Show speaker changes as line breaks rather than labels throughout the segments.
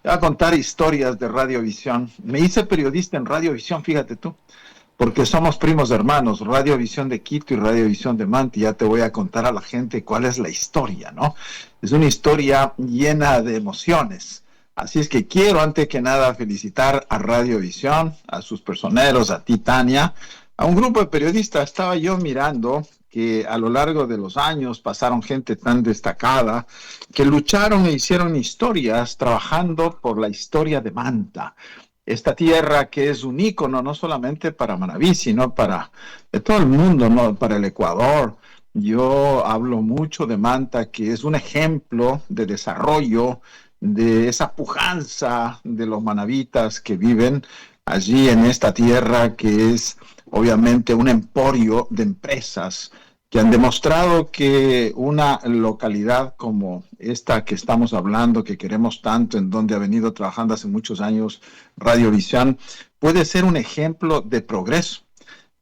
Voy a contar historias de Radiovisión. Me hice periodista en Radiovisión, fíjate tú, porque somos primos hermanos, Radiovisión de Quito y Radiovisión de Manta. Y ya te voy a contar a la gente cuál es la historia, ¿no? Es una historia llena de emociones. Así es que quiero, antes que nada, felicitar a Radiovisión, a sus personeros, a ti, Tania, a un grupo de periodistas. Estaba yo mirando que a lo largo de los años pasaron gente tan destacada que lucharon e hicieron historias trabajando por la historia de Manta, esta tierra que es un ícono no solamente para Manabí, sino para todo el mundo, ¿no? Para el Ecuador. Yo hablo mucho de Manta, que es un ejemplo de desarrollo, de esa pujanza de los manabitas que viven allí en esta tierra que es obviamente un emporio de empresas que han demostrado que una localidad como esta que estamos hablando, que queremos tanto, en donde ha venido trabajando hace muchos años Radiovisión, puede ser un ejemplo de progreso.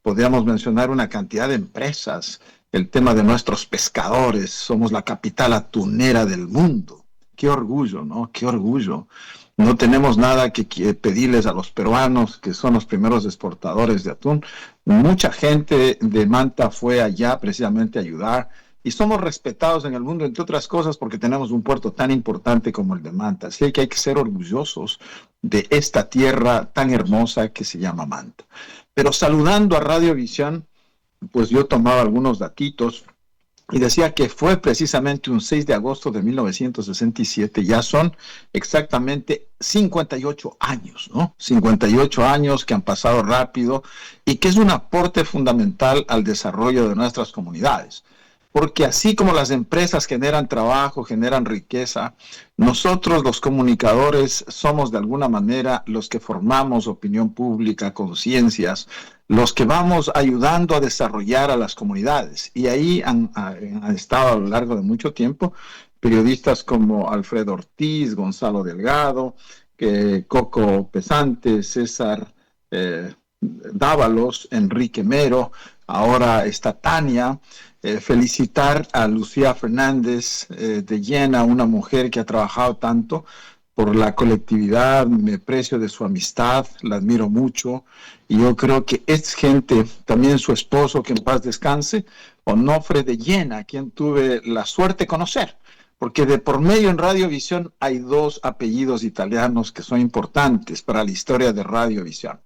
Podríamos mencionar una cantidad de empresas, el tema de nuestros pescadores, somos la capital atunera del mundo. Qué orgullo, ¿no? Qué orgullo. No tenemos nada que pedirles a los peruanos, que son los primeros exportadores de atún. Mucha gente de Manta fue allá precisamente a ayudar y somos respetados en el mundo, entre otras cosas, porque tenemos un puerto tan importante como el de Manta. Así que hay que ser orgullosos de esta tierra tan hermosa que se llama Manta. Pero saludando a Radiovisión, pues yo tomaba algunos datitos y decía que fue precisamente un 6 de agosto de 1967, ya son exactamente 58 años, ¿no? 58 años que han pasado rápido y que es un aporte fundamental al desarrollo de nuestras comunidades. Porque así como las empresas generan trabajo, generan riqueza, nosotros los comunicadores somos de alguna manera los que formamos opinión pública, conciencias, los que vamos ayudando a desarrollar a las comunidades. Y ahí han estado a lo largo de mucho tiempo periodistas como Alfredo Ortiz, Gonzalo Delgado, Coco Pesante, César Dávalos, Enrique Mero, ahora está Tania. Felicitar a Lucía Fernández de Llena, una mujer que ha trabajado tanto por la colectividad, me aprecio de su amistad, la admiro mucho y yo creo que es gente, también su esposo, que en paz descanse, Onofre de Llena, a quien tuve la suerte de conocer, porque de por medio en Radiovisión hay dos apellidos italianos que son importantes para la historia de Radiovisión.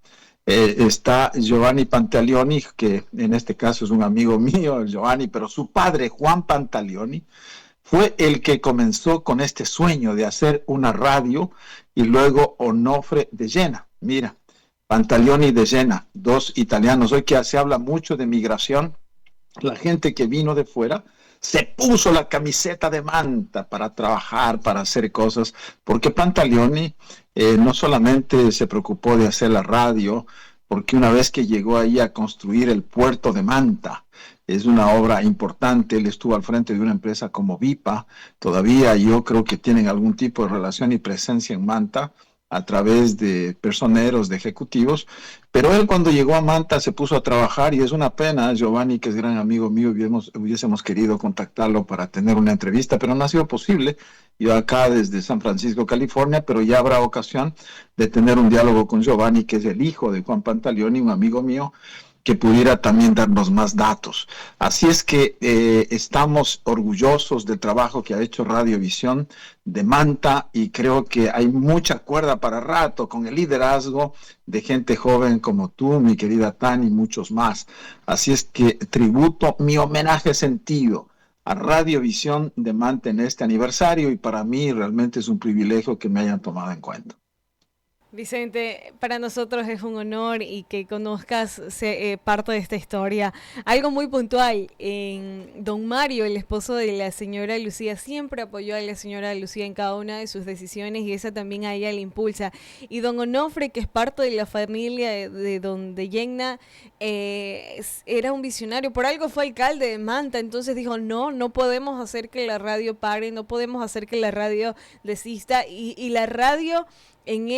Está Giovanni Pantaleoni, que en este caso es un amigo mío, Giovanni, pero su padre, Juan Pantaleoni, fue el que comenzó con este sueño de hacer una radio y luego Onofre de Jena. Mira, Pantaleoni de Jena, dos italianos. Hoy que se habla mucho de migración, la gente que vino de fuera se puso la camiseta de Manta para trabajar, para hacer cosas, porque Pantaleoni no solamente se preocupó de hacer la radio, porque una vez que llegó ahí a construir el puerto de Manta, es una obra importante, él estuvo al frente de una empresa como Vipa, todavía yo creo que tienen algún tipo de relación y presencia en Manta, a través de personeros, de ejecutivos, pero él cuando llegó a Manta se puso a trabajar y es una pena, Giovanni, que es gran amigo mío, hubiésemos querido contactarlo para tener una entrevista, pero no ha sido posible. Yo acá desde San Francisco, California, pero ya habrá ocasión de tener un diálogo con Giovanni, que es el hijo de Juan Pantaleoni, un amigo mío, que pudiera también darnos más datos. Así es que estamos orgullosos del trabajo que ha hecho Radiovisión de Manta y creo que hay mucha cuerda para rato con el liderazgo de gente joven como tú, mi querida Tani, y muchos más. Así es que tributo mi homenaje sentido a Radiovisión de Manta en este aniversario y para mí realmente es un privilegio que me hayan tomado en cuenta.
Vicente, para nosotros es un honor y que conozcas parte de esta historia. Algo muy puntual, don Mario, el esposo de la señora Lucía, siempre apoyó a la señora Lucía en cada una de sus decisiones y esa también a ella le impulsa. Y don Onofre, que es parte de la familia de don de Yenna, era un visionario, por algo fue alcalde de Manta, entonces dijo, no, no podemos hacer que la radio pare, no podemos hacer que la radio desista y la radio en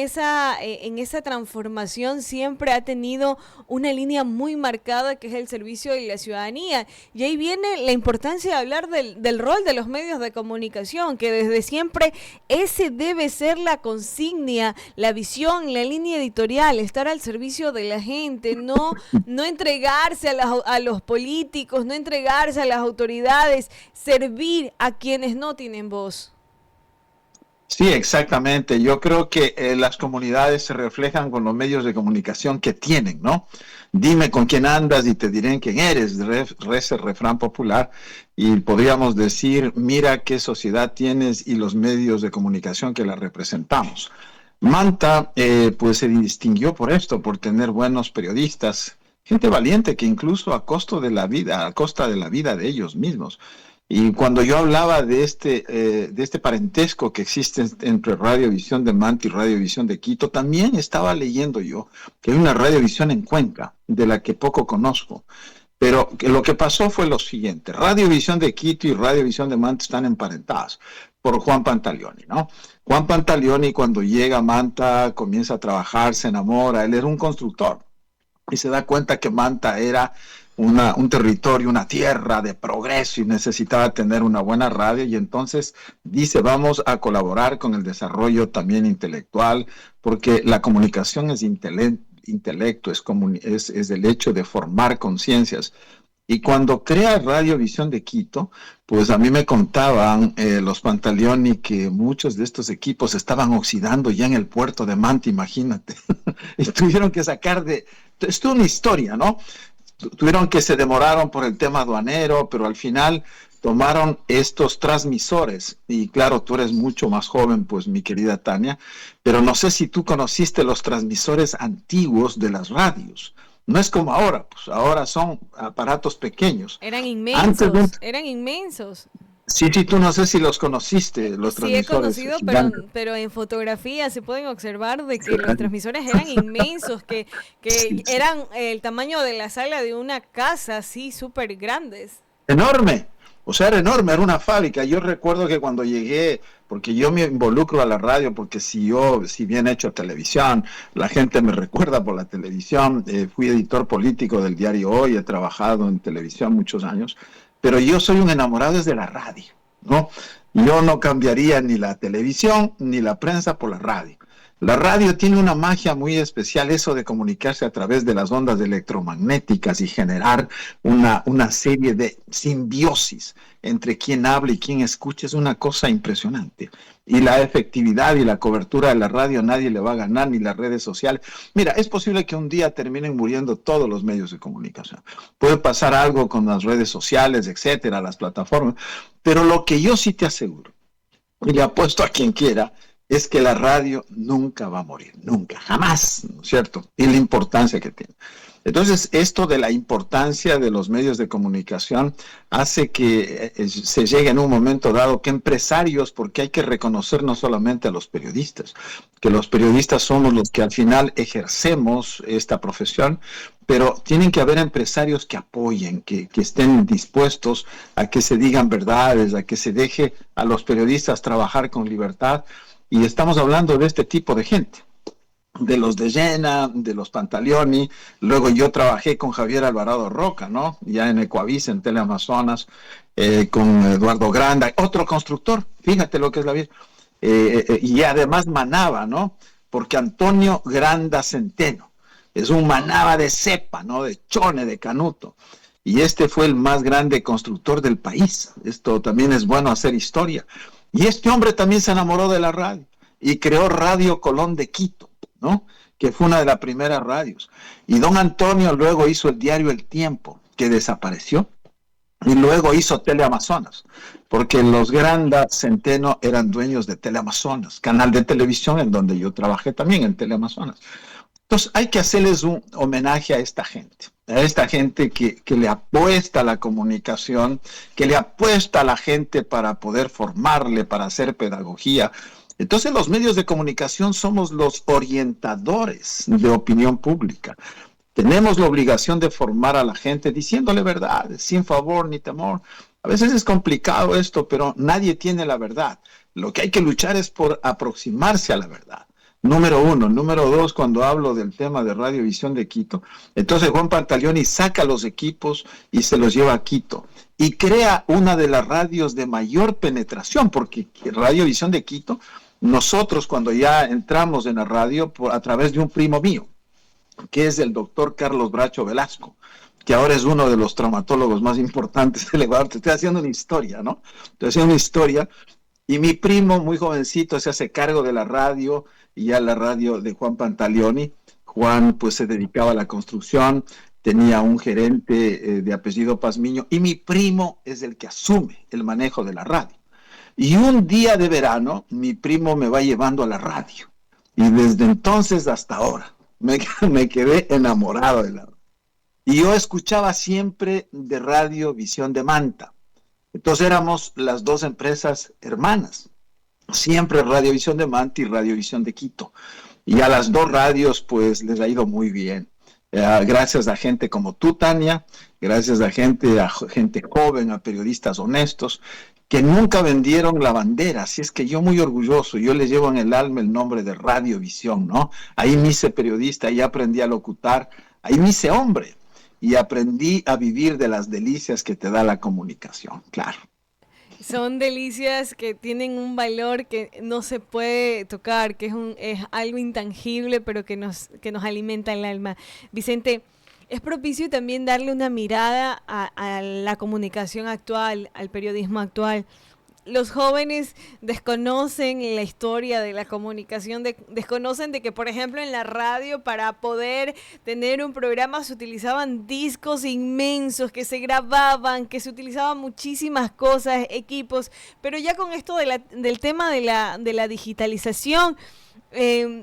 esa transformación siempre ha tenido una línea muy marcada que es el servicio de la ciudadanía. Y ahí viene la importancia de hablar del rol de los medios de comunicación, que desde siempre ese debe ser la consigna, la visión, la línea editorial, estar al servicio de la gente, no entregarse a los políticos, no entregarse a las autoridades, servir a quienes no tienen voz.
Sí, exactamente. Yo creo que las comunidades se reflejan con los medios de comunicación que tienen, ¿no? Dime con quién andas y te diré quién eres, reza el refrán popular. Y podríamos decir, mira qué sociedad tienes y los medios de comunicación que la representamos. Manta, pues se distinguió por esto, por tener buenos periodistas, gente valiente que incluso a costa de la vida de ellos mismos. Y cuando yo hablaba de este parentesco que existe entre Radiovisión de Manta y Radiovisión de Quito, también estaba leyendo yo que hay una Radiovisión en Cuenca, de la que poco conozco. Pero lo que pasó fue lo siguiente: Radiovisión de Quito y Radiovisión de Manta están emparentadas por Juan Pantaleoni, ¿no? Juan Pantaleoni, cuando llega a Manta, comienza a trabajar, se enamora, él era un constructor y se da cuenta que Manta era un territorio, una tierra de progreso y necesitaba tener una buena radio, y entonces dice, vamos a colaborar con el desarrollo también intelectual, porque la comunicación es intelecto, es el hecho de formar conciencias. Y cuando crea Radiovisión de Quito, pues a mí me contaban los Pantaleoni que muchos de estos equipos estaban oxidando ya en el puerto de Manta, imagínate. Y tuvieron que sacar es toda una historia, ¿no? Tuvieron que se demoraron por el tema aduanero, pero al final tomaron estos transmisores. Y claro, tú eres mucho más joven, pues mi querida Tania, pero no sé si tú conociste los transmisores antiguos de las radios. No es como ahora, pues ahora son aparatos pequeños.
Eran inmensos, eran inmensos.
Sí, tú no sé si los conociste, los transmisores.
Sí, he conocido, pero en fotografía se pueden observar de que los transmisores eran inmensos, que eran el tamaño de la sala de una casa, así, súper grandes.
Enorme, o sea, era enorme, era una fábrica. Yo recuerdo que cuando llegué, porque yo me involucro a la radio, porque si bien he hecho televisión, la gente me recuerda por la televisión, fui editor político del diario Hoy, he trabajado en televisión muchos años, pero yo soy un enamorado desde la radio, ¿no? Yo no cambiaría ni la televisión ni la prensa por la radio. La radio tiene una magia muy especial, eso de comunicarse a través de las ondas electromagnéticas y generar una serie de simbiosis entre quien habla y quien escucha, es una cosa impresionante. Y la efectividad y la cobertura de la radio nadie le va a ganar, ni las redes sociales. Mira, es posible que un día terminen muriendo todos los medios de comunicación. Puede pasar algo con las redes sociales, etcétera, las plataformas, pero lo que yo sí te aseguro, y le apuesto a quien quiera, es que la radio nunca va a morir, nunca, jamás, ¿no es cierto? Y la importancia que tiene. Entonces, esto de la importancia de los medios de comunicación hace que se llegue en un momento dado que empresarios, porque hay que reconocer no solamente a los periodistas, que los periodistas somos los que al final ejercemos esta profesión, pero tienen que haber empresarios que apoyen, que estén dispuestos a que se digan verdades, a que se deje a los periodistas trabajar con libertad. Y estamos hablando de este tipo de gente, de los de Llena, de los Pantaleoni. Luego yo trabajé con Javier Alvarado Roca, ¿no? Ya en Ecuavisa, en Teleamazonas, con Eduardo Granda, otro constructor, fíjate lo que es la vida. Y además Manaba, ¿no? Porque Antonio Granda Centeno es un Manaba de cepa, ¿no? De chone, de canuto. Y este fue el más grande constructor del país. Esto también es bueno hacer historia. Y este hombre también se enamoró de la radio y creó Radio Colón de Quito, ¿no? Que fue una de las primeras radios. Y don Antonio luego hizo el diario El Tiempo, que desapareció, y luego hizo Teleamazonas, porque los Granda Centeno eran dueños de Teleamazonas, canal de televisión en donde yo trabajé también, en Teleamazonas. Entonces hay que hacerles un homenaje a esta gente que le apuesta a la comunicación, que le apuesta a la gente para poder formarle, para hacer pedagogía. Entonces los medios de comunicación somos los orientadores de opinión pública. Tenemos la obligación de formar a la gente diciéndole verdades, sin favor ni temor. A veces es complicado esto, pero nadie tiene la verdad. Lo que hay que luchar es por aproximarse a la verdad. Número uno. Número dos, cuando hablo del tema de Radiovisión de Quito, entonces Juan Pantaleoni saca los equipos y se los lleva a Quito y crea una de las radios de mayor penetración, porque Radiovisión de Quito, nosotros cuando ya entramos en la radio a través de un primo mío, que es el doctor Carlos Bracho Velasco, que ahora es uno de los traumatólogos más importantes del Ecuador. Te estoy haciendo una historia, ¿no? Estoy haciendo una historia. Y mi primo, muy jovencito, se hace cargo de la radio, y ya la radio de Juan Pantaleoni. Juan, pues, se dedicaba a la construcción, tenía un gerente de apellido Pazmiño, y mi primo es el que asume el manejo de la radio. Y un día de verano, mi primo me va llevando a la radio. Y desde entonces hasta ahora, me quedé enamorado de la radio. Y yo escuchaba siempre de Radiovisión de Manta. Entonces éramos las dos empresas hermanas. Siempre Radiovisión de Manta y Radiovisión de Quito. Y a las dos radios, pues, les ha ido muy bien. Gracias a gente como tú, Tania, gracias a gente joven, a periodistas honestos, que nunca vendieron la bandera. Así es que yo muy orgulloso, yo les llevo en el alma el nombre de Radiovisión, ¿no? Ahí me hice periodista, ahí aprendí a locutar, ahí me hice hombre y aprendí a vivir de las delicias que te da la comunicación, claro.
Son delicias que tienen un valor que no se puede tocar, que es algo intangible, pero que nos alimenta el alma. Vicente, es propicio también darle una mirada a la comunicación actual, al periodismo actual. Los jóvenes desconocen la historia de la comunicación, desconocen de que, por ejemplo, en la radio, para poder tener un programa se utilizaban discos inmensos que se grababan, que se utilizaban muchísimas cosas, equipos, pero ya con esto del tema de la digitalización,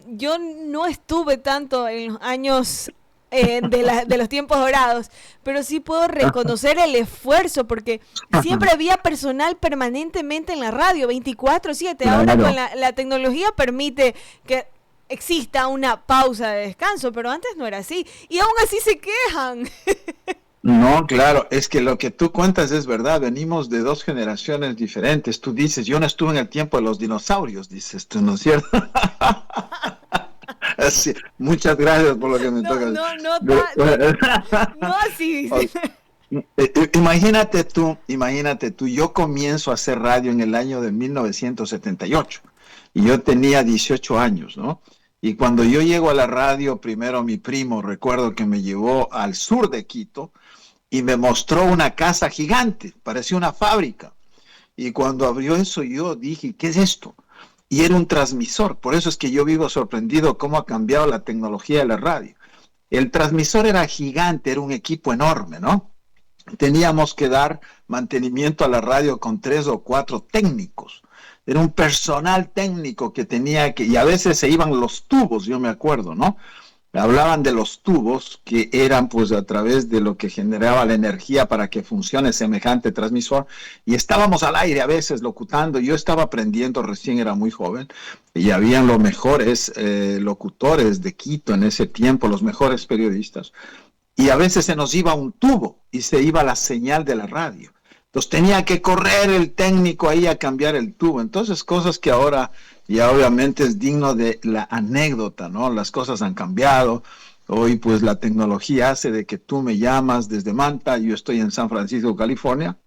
yo no estuve tanto en los años de los tiempos dorados, pero sí puedo reconocer el esfuerzo, porque siempre había personal permanentemente en la radio, 24/7. Claro. Ahora con la tecnología permite que exista una pausa de descanso, pero antes no era así, y aún así se quejan.
No, claro, es que lo que tú cuentas es verdad, venimos de dos generaciones diferentes. Tú dices, yo no estuve en el tiempo de los dinosaurios, dices tú, ¿no es cierto? Sí, muchas gracias por lo que me tocas.
No así.
Imagínate tú, yo comienzo a hacer radio en el año de 1978 y yo tenía 18 años, ¿no? Y cuando yo llego a la radio, primero mi primo, recuerdo que me llevó al sur de Quito y me mostró una casa gigante, parecía una fábrica. Y cuando abrió eso yo dije, ¿qué es esto? Y era un transmisor, por eso es que yo vivo sorprendido cómo ha cambiado la tecnología de la radio. El transmisor era gigante, era un equipo enorme, ¿no? Teníamos que dar mantenimiento a la radio con 3 o 4 técnicos. Era un personal técnico que tenía que, y a veces se iban los tubos, yo me acuerdo, ¿no? Hablaban de los tubos que eran pues a través de lo que generaba la energía para que funcione semejante transmisor, y estábamos al aire a veces locutando. Yo estaba aprendiendo, recién era muy joven, y habían los mejores locutores de Quito en ese tiempo, los mejores periodistas, y a veces se nos iba un tubo y se iba la señal de la radio. Entonces tenía que correr el técnico ahí a cambiar el tubo. Entonces cosas que ahora ya obviamente es digno de la anécdota, ¿no? Las cosas han cambiado. Hoy pues la tecnología hace de que tú me llamas desde Manta, yo estoy en San Francisco, California,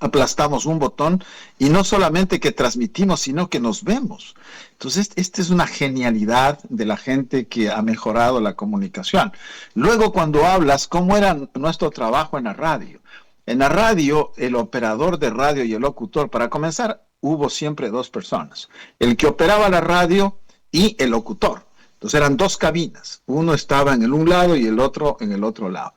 aplastamos un botón y no solamente que transmitimos, sino que nos vemos. Entonces, esta es una genialidad de la gente que ha mejorado la comunicación. Luego, cuando hablas, ¿cómo era nuestro trabajo en la radio? En la radio, el operador de radio y el locutor, para comenzar, hubo siempre 2 personas, el que operaba la radio y el locutor. Entonces eran 2 cabinas, uno estaba en el un lado y el otro en el otro lado.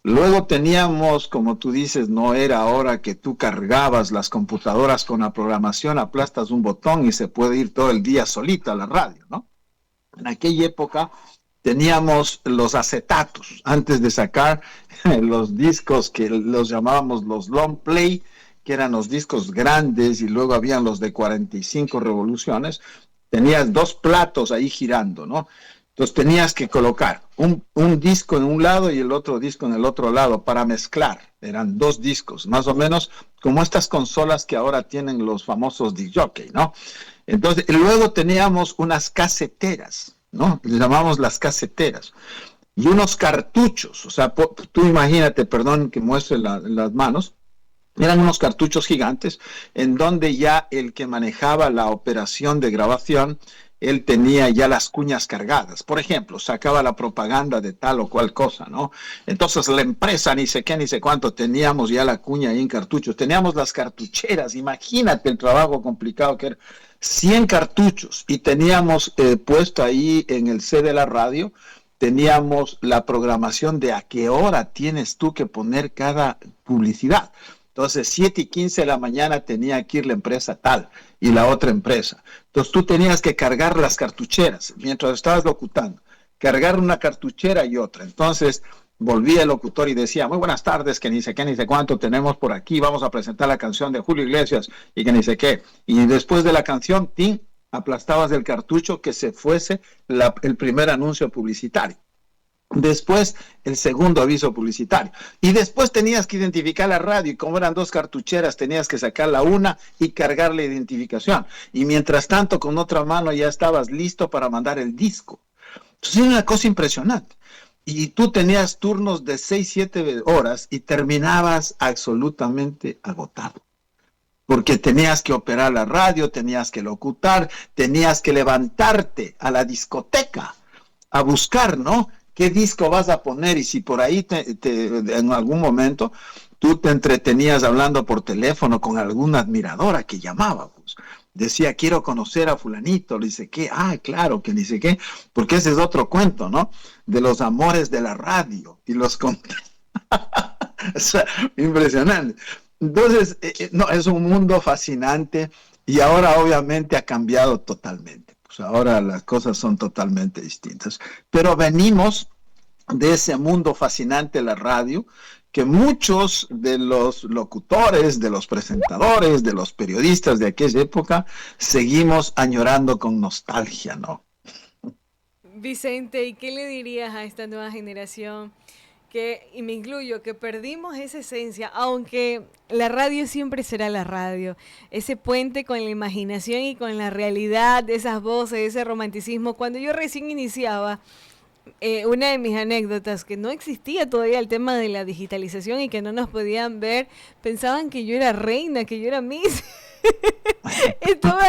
Luego teníamos, como tú dices, no era ahora que tú cargabas las computadoras con la programación, aplastas un botón y se puede ir todo el día solita a la radio, ¿no? En aquella época teníamos los acetatos, antes de sacar los discos que los llamábamos los long play, que eran los discos grandes, y luego habían los de 45 revoluciones. Tenías 2 platos ahí girando, ¿no? Entonces tenías que colocar un disco en un lado y el otro disco en el otro lado para mezclar. Eran 2 discos, más o menos como estas consolas que ahora tienen los famosos DJ, ¿no? Entonces, luego teníamos unas caseteras, ¿no? Les llamamos las caseteras. Y unos cartuchos, o sea, tú imagínate, perdón que muestre las manos, eran unos cartuchos gigantes en donde ya el que manejaba la operación de grabación, él tenía ya las cuñas cargadas. Por ejemplo, sacaba la propaganda de tal o cual cosa, ¿no? Entonces la empresa, ni sé qué, ni sé cuánto, teníamos ya la cuña ahí en cartuchos. Teníamos las cartucheras, imagínate el trabajo complicado que era. 100 cartuchos y teníamos puesto ahí en el C de la radio, teníamos la programación de a qué hora tienes tú que poner cada publicidad. Entonces, 7:15 de la mañana tenía que ir la empresa tal y la otra empresa. Entonces, tú tenías que cargar las cartucheras mientras estabas locutando, cargar una cartuchera y otra. Entonces, volvía el locutor y decía, muy buenas tardes, que ni sé qué, ni sé cuánto tenemos por aquí, vamos a presentar la canción de Julio Iglesias y que ni sé qué. Y después de la canción, ¡ting!, aplastabas el cartucho que se fuese el primer anuncio publicitario. Después el segundo aviso publicitario y después tenías que identificar la radio y como eran 2 cartucheras tenías que sacar la una y cargar la identificación y mientras tanto con otra mano ya estabas listo para mandar el disco. Entonces era una cosa impresionante y tú tenías turnos de 6-7 horas y terminabas absolutamente agotado porque tenías que operar la radio, tenías que locutar, tenías que levantarte a la discoteca a buscar, ¿no? ¿Qué disco vas a poner? Y si por ahí en algún momento tú te entretenías hablando por teléfono con alguna admiradora que llamaba, pues, decía, quiero conocer a fulanito, le dice, ¿qué? Ah, claro, que dice qué, porque ese es otro cuento, ¿no? De los amores de la radio y los o sea, impresionante. Entonces, no, es un mundo fascinante y ahora obviamente ha cambiado totalmente. Pues ahora las cosas son totalmente distintas. Pero venimos de ese mundo fascinante de la radio, que muchos de los locutores, de los presentadores, de los periodistas de aquella época, seguimos añorando con nostalgia, ¿no?
Vicente, ¿y qué le dirías a esta nueva generación? Y me incluyo, que perdimos esa esencia, aunque la radio siempre será la radio, ese puente con la imaginación y con la realidad, de esas voces, ese romanticismo. Cuando yo recién iniciaba, una de mis anécdotas, que no existía todavía el tema de la digitalización y que no nos podían ver, pensaban que yo era reina, que yo era Miss.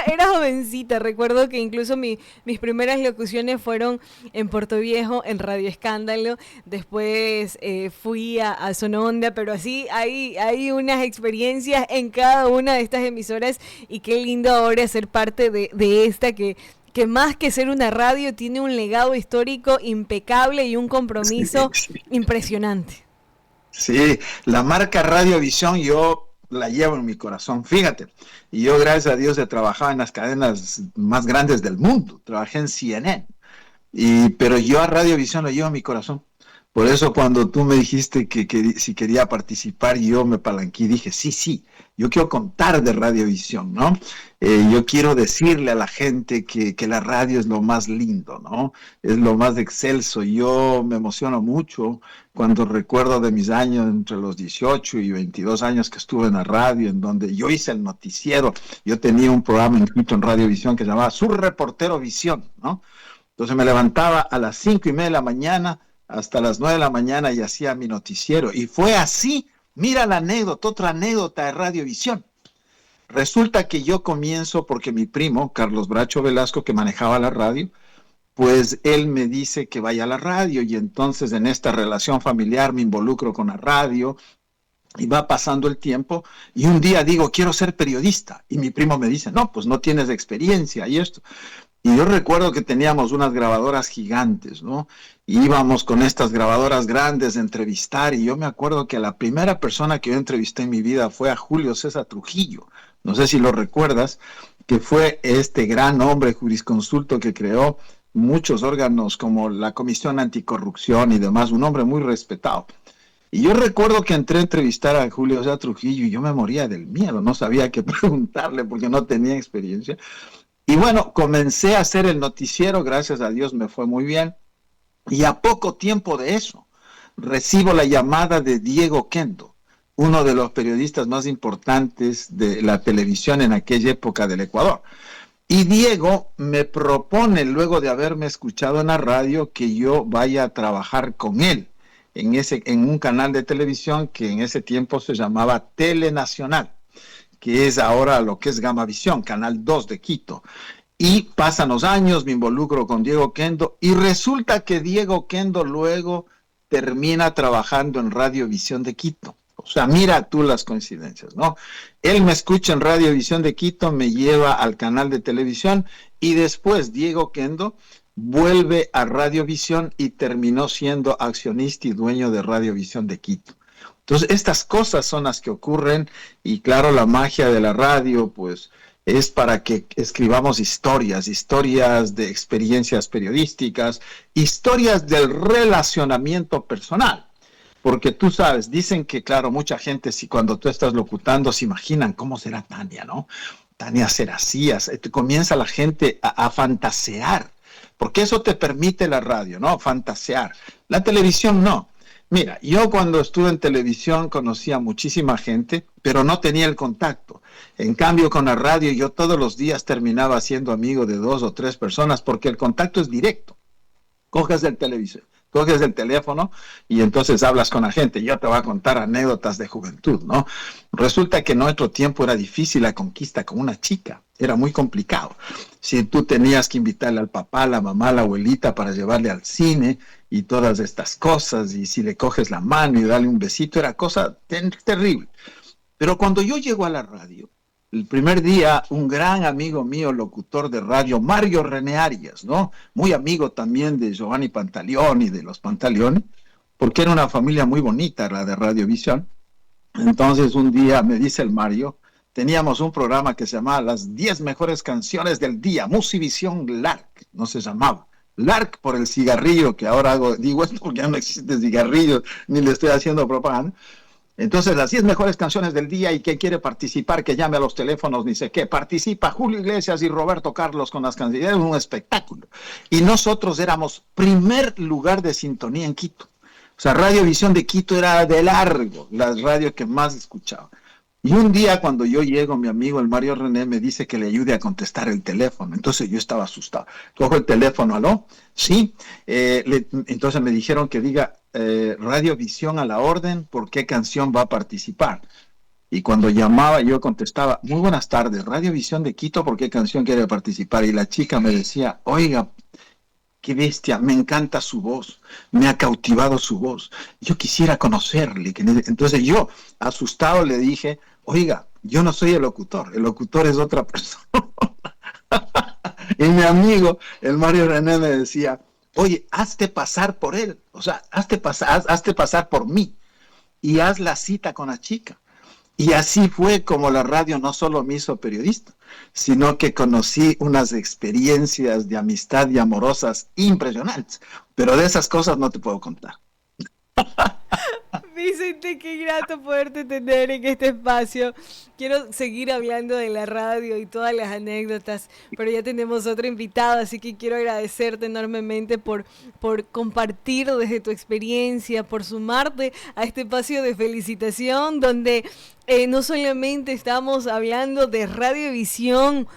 Era jovencita, recuerdo que incluso mis primeras locuciones fueron en Puerto Viejo, en Radio Escándalo, después fui a Sononda, pero así hay unas experiencias en cada una de estas emisoras y qué lindo ahora ser parte de esta que más que ser una radio tiene un legado histórico impecable y un compromiso impresionante.
Sí, la marca Radiovisión yo la llevo en mi corazón, fíjate. Y yo, gracias a Dios, he trabajado en las cadenas más grandes del mundo. Trabajé en CNN. Pero yo a Radiovisión lo llevo en mi corazón. Por eso cuando tú me dijiste que si quería participar, yo me palanqué y dije, sí, yo quiero contar de Radiovisión, ¿no? Yo quiero decirle a la gente que la radio es lo más lindo, ¿no? Es lo más excelso. Yo me emociono mucho cuando recuerdo de mis años, entre los 18 y 22 años que estuve en la radio, en donde yo hice el noticiero. Yo tenía un programa inscrito en Radiovisión que se llamaba Su Reportero Visión, ¿no? Entonces me levantaba a las 5:30 de la mañana hasta las 9 de la mañana y hacía mi noticiero. Y fue así, mira la anécdota, otra anécdota de Radiovisión. Resulta que yo comienzo porque mi primo, Carlos Bracho Velasco, que manejaba la radio, pues él me dice que vaya a la radio y entonces en esta relación familiar me involucro con la radio y va pasando el tiempo y un día digo, quiero ser periodista y mi primo me dice, no, pues no tienes experiencia y esto. Y yo recuerdo que teníamos unas grabadoras gigantes, ¿no? Y íbamos con estas grabadoras grandes a entrevistar y yo me acuerdo que la primera persona que yo entrevisté en mi vida fue a Julio César Trujillo. No sé si lo recuerdas, que fue este gran hombre jurisconsulto que creó muchos órganos como la Comisión Anticorrupción y demás, un hombre muy respetado. Y yo recuerdo que entré a entrevistar a Julio César Trujillo y yo me moría del miedo, no sabía qué preguntarle porque no tenía experiencia. Y bueno, comencé a hacer el noticiero, gracias a Dios me fue muy bien. Y a poco tiempo de eso, recibo la llamada de Diego Kendo, uno de los periodistas más importantes de la televisión en aquella época del Ecuador. Y Diego me propone, luego de haberme escuchado en la radio, que yo vaya a trabajar con él en un canal de televisión que en ese tiempo se llamaba Telenacional, que es ahora lo que es Gamavisión, Canal 2 de Quito. Y pasan los años, me involucro con Diego Kendo y resulta que Diego Kendo luego termina trabajando en Radiovisión de Quito. O sea, mira tú las coincidencias, ¿no? Él me escucha en Radiovisión de Quito, me lleva al canal de televisión y después Diego Kendo vuelve a Radiovisión y terminó siendo accionista y dueño de Radiovisión de Quito. Entonces, estas cosas son las que ocurren y claro, la magia de la radio, pues es para que escribamos historias de experiencias periodísticas, historias del relacionamiento personal. Porque tú sabes, dicen que, claro, mucha gente, si cuando tú estás locutando, se imaginan cómo será Tania, ¿no? Tania será así, comienza la gente a fantasear, porque eso te permite la radio, ¿no? Fantasear. La televisión no. Mira, yo cuando estuve en televisión conocía muchísima gente, pero no tenía el contacto. En cambio, con la radio yo todos los días terminaba siendo amigo de 2 o 3 personas porque el contacto es directo. Coges el televisor, coges el teléfono y entonces hablas con la gente. Yo te voy a contar anécdotas de juventud, ¿no? Resulta que en nuestro tiempo era difícil la conquista con una chica. Era muy complicado. Si tú tenías que invitarle al papá, a la mamá, a la abuelita para llevarle al cine y todas estas cosas, y si le coges la mano y darle un besito, era cosa terrible. Pero cuando yo llego a la radio, el primer día, un gran amigo mío, locutor de radio, Mario René Arias, ¿no? Muy amigo también de Giovanni Pantaleoni, de los Pantaleoni, porque era una familia muy bonita la de Radiovisión. Entonces un día me dice el Mario, teníamos un programa que se llamaba Las 10 mejores canciones del día, Musivisión Lark, no se llamaba. Lark por el cigarrillo, que ahora digo esto porque ya no existe cigarrillo, ni le estoy haciendo propaganda. Entonces, las 10 mejores canciones del día y que quiere participar, que llame a los teléfonos, ni sé qué. Participa Julio Iglesias y Roberto Carlos con las canciones. Era un espectáculo. Y nosotros éramos primer lugar de sintonía en Quito. O sea, Radiovisión de Quito era de largo la radio que más escuchaba. Y un día cuando yo llego, mi amigo el Mario René me dice que le ayude a contestar el teléfono. Entonces yo estaba asustado. Cojo el teléfono, ¿aló? Sí. Entonces me dijeron que diga Radiovisión a la orden, ¿por qué canción va a participar? Y cuando llamaba yo contestaba, muy buenas tardes, Radiovisión de Quito, ¿por qué canción quiere participar? Y la chica me decía, oiga, qué bestia, me encanta su voz, me ha cautivado su voz, yo quisiera conocerle. Entonces yo, asustado, le dije, oiga, yo no soy el locutor es otra persona. Y mi amigo, el Mario René, me decía, oye, hazte pasar por él, o sea, hazte pasar por mí y haz la cita con la chica. Y así fue como la radio no solo me hizo periodista, sino que conocí unas experiencias de amistad y amorosas impresionantes. Pero de esas cosas no te puedo contar.
Vicente, qué grato poderte tener en este espacio. Quiero seguir hablando de la radio y todas las anécdotas, pero ya tenemos otra invitada, así que quiero agradecerte enormemente por compartir desde tu experiencia, por sumarte a este espacio de felicitación donde no solamente estamos hablando de Radiovisión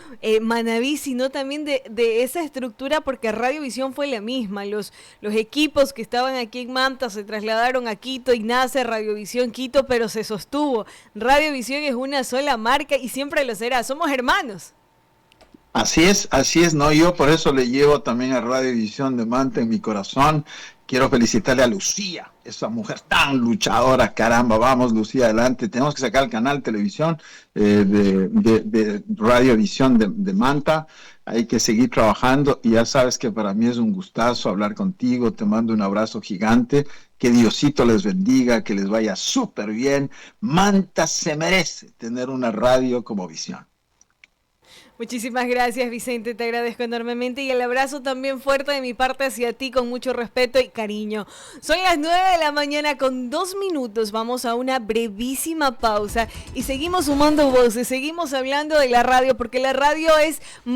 Manabí, sino también de esa estructura, porque Radiovisión fue la misma. Los equipos que estaban aquí en Manta se trasladaron a Quito y nace Radiovisión Quito, pero se sostuvo. Radiovisión es una sola marca y siempre lo será. Somos hermanos.
Así es, ¿no? Yo por eso le llevo también a Radiovisión de Manta en mi corazón. Quiero felicitarle a Lucía, esa mujer tan luchadora, caramba, vamos Lucía, adelante. Tenemos que sacar el canal de televisión de Radiovisión de Manta. Hay que seguir trabajando y ya sabes que para mí es un gustazo hablar contigo. Te mando un abrazo gigante. Que Diosito les bendiga, que les vaya súper bien. Manta se merece tener una radio como Visión.
Muchísimas gracias, Vicente, te agradezco enormemente y el abrazo también fuerte de mi parte hacia ti con mucho respeto y cariño. Son las 9 de la mañana con 2 minutos, vamos a una brevísima pausa y seguimos sumando voces, seguimos hablando de la radio porque la radio es